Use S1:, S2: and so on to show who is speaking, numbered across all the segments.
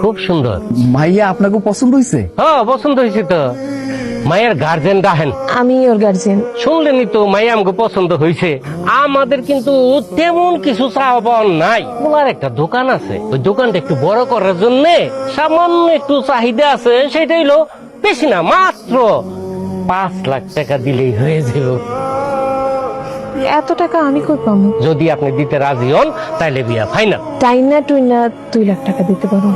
S1: খুব সুন্দর।
S2: মাইয়া আপনাকে পছন্দ হয়েছে?
S1: হ্যাঁ পছন্দ হয়েছে তো। মায়ের গার্জেন রাহেন।
S3: আমি ওর গার্জেন।
S1: শুনলেনি তো মাইয়া আমাকে পছন্দ হয়েছে। আমাদের কিন্তু তেমন কিছু চাওয়া পাওয়া নাই। ওনার একটা দোকান আছে, ওই দোকানটা একটু বড় করার জন্য সামান্য একটু চাহিদা আছে। সেটা হইলো বেশি না, মাত্র 5 লাখ টাকা দিলেই হয়ে যাবে।
S3: এত টাকা আমি কই পাবো?
S1: যদি আপনি দিতে রাজি হন তাহলে বিয়া ফাইনাল।
S3: টাইনা টুইনা 2 লাখ টাকা দিতে পারো।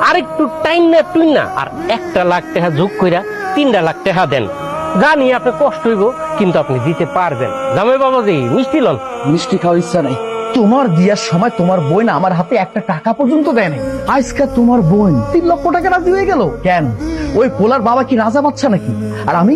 S1: আর একটু টাইম না তুই না, আর 1 লাখ টাকা যোগ কইরা 3 লাখ টাকা দেন। জানি আপনি কষ্ট হইব, কিন্তু আপনি দিতে পারবেন। জামাই বাবাজি মিষ্টি লন।
S2: মিষ্টি খাওয়ার ইচ্ছা নাই। তোমার বিয়ার সময় তোমার বোন আমার হাতে একটা টাকা পর্যন্ত দেয় নাই। আজকে তোমার বোন 3 লক্ষ টাকা রাজি হয়ে গেল কেন? ওই পোলার বাবা কি রাজা বাচ্চা নাকি? আর আমি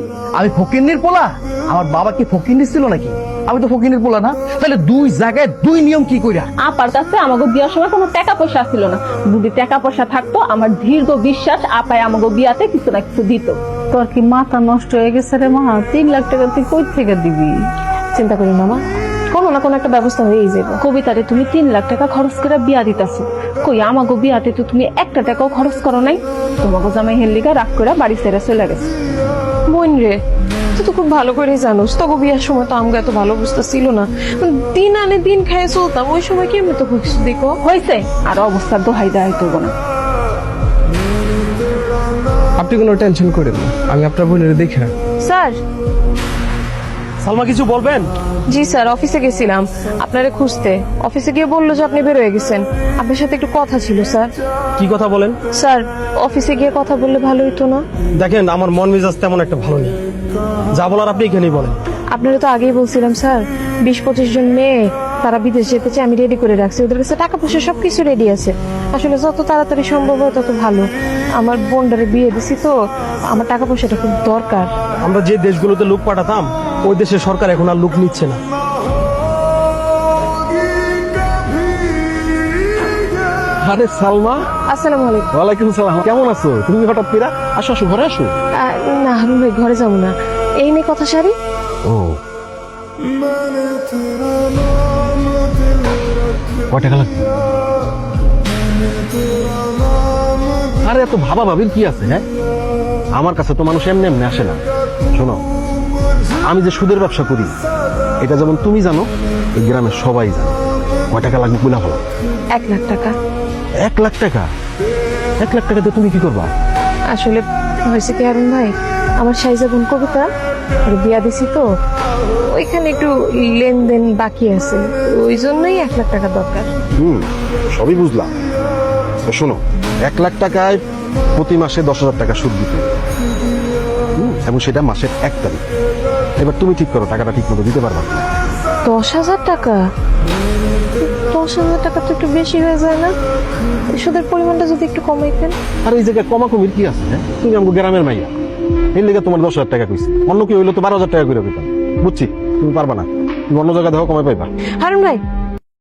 S2: ফকিন্নির পোলা? আমার বাবা কি ফকিন্নি ছিল নাকি? আমি তো ফকিন্নির পোলা না। তাহলে 2 জায়গায় 2 নিয়ম কি কইরা?
S4: আপার কাছে আমাকে বিয়ার সময় কোনো টাকা পয়সা ছিল না। যদি টাকা পয়সা থাকতো, আমার দীর্ঘ বিশ্বাস আপায় আমাকে বিয়াতে কিছু না কিছু দিত।
S5: তোর কি মাথা নষ্ট হয়ে গেছে রে মা? 3 লাখ টাকা তুই কই থেকে দিবি?
S3: চিন্তা করি মামা, কোনো না কোনো একটা ব্যবস্থা হয়েই যাবে।
S4: কবিতারে তুমি 3 লাখ টাকা খরচ করে বিয়া দিতেছো, কই আমাকে বিয়াতে তো তুমি 1 টাকাও খরচ করো নাই। তোমাকে জামাই হেললিগা রাগ করে বাড়ি ছেড়ে চলে গেছে।
S3: বোন রে, তুই তো খুব ভালো করে জানোস তোকে বিয়ার সময় তো আমাকে এত ভালো অবস্থা ছিল না। দিন আনে দিন খায় চলতাম। ওই সময় কেমনি তো খুশি দেখো
S4: হয়েছে আর অবস্থার দোহাই দেয় তো না।
S6: আপনি কোনো টেনশন করেন না, আমি আপনার বোনের দেখে রাখবো।
S3: স্যার।
S6: সালমা কিছু বলবেন?
S3: জি স্যার, অফিসে গেছিলাম আপনারে খুঁজতে। অফিসে গিয়ে বললো যে আপনি বের হয়ে গেছেন। আপনার সাথে একটু কথা ছিল স্যার।
S6: কি কথা বলেন?
S3: স্যার, অফিসে গিয়ে কথা বললে ভালো হতো না?
S6: দেখেন আমার মন মেজাজ তেমন একটা ভালো নেই, যা বলার আপনি এখানেই বলেন।
S3: আপনারা তো আগেই বলছিলাম স্যার, 20-25 জন মেয়ে তারা বিদেশ যেতে চায়, আমি রেডি করে রাখছি। ওদের কাছে টাকা পয়সা সবকিছু রেডি আছে। আসলে যত তাড়াতাড়ি সম্ভব হয় তত ভালো। আমার বোনটারে বিয়ে দিছি তো, আমার টাকা পয়সাটা খুব দরকার।
S6: আমরা যে দেশগুলোতে লোক পাঠাতাম, ওই দেশের সরকার এখন আর লোক নিচ্ছে না। আরে সালমা।
S3: আসসালামু আলাইকুম।
S6: ওয়ালাইকুম সালাম। কেমন আছো তুমি? হঠাৎ করে আসো, আসো ঘরে আসো।
S3: না হারুন ভাই, ঘরে যাবো না। এই নিয়ে কথা সারি।
S6: ও কয় টাকা লাগবে? আরে এত ভাবা ভাবির কি আছে? হ্যাঁ, আমার কাছে তো মানুষ এমনি এমনি আসে না। শোনো, আমি যে সুদের ব্যবসা করি এটা যেমন তুমি জানো, এই গ্রামের সবাই জানে। কয় টাকা লাগবে বলে ভালো?
S3: 1 লাখ টাকা।
S6: 1 লাখ টাকা? 1 লাখ টাকাতে তুমি কি করবা?
S3: আসলে হয়েছে কি হারুন ভাই, আমার সাইজা বোন কবিতা ওর বিয়া দিছি তো, ওইখানে একটু লেনদেন বাকি আছে। ওই জন্যই 1 লাখ টাকা দরকার।
S6: সবই বুঝলাম। তো শোনো, 1 লাখ টাকায় প্রতি মাসে 10,000 টাকা সুদ দিতে হবে। এবং সেটা মাসের 1 তারিখ। এবার তুমি ঠিক করো টাকাটা ঠিক মতো দিতে পারবা।
S3: 10,000 টাকা? 10,000 টাকা তো একটু বেশি হয়ে যায় না? সুদের পরিমাণটা যদি একটু কমাইতেন।
S6: আর এই জায়গায় কমা কমির কি আছে? হ্যাঁ, তুমি আমাকে গ্রামের মাইয়া, এর লেগে তোমার 10,000 টাকা কইছি। অন্য কি হইলো তো 12,000 টাকা করে দিতাম। বুঝছি তুমি পারবা না, তুমি অন্য জায়গায় দেখো কমাই পাইবা।
S3: হারুন ভাই,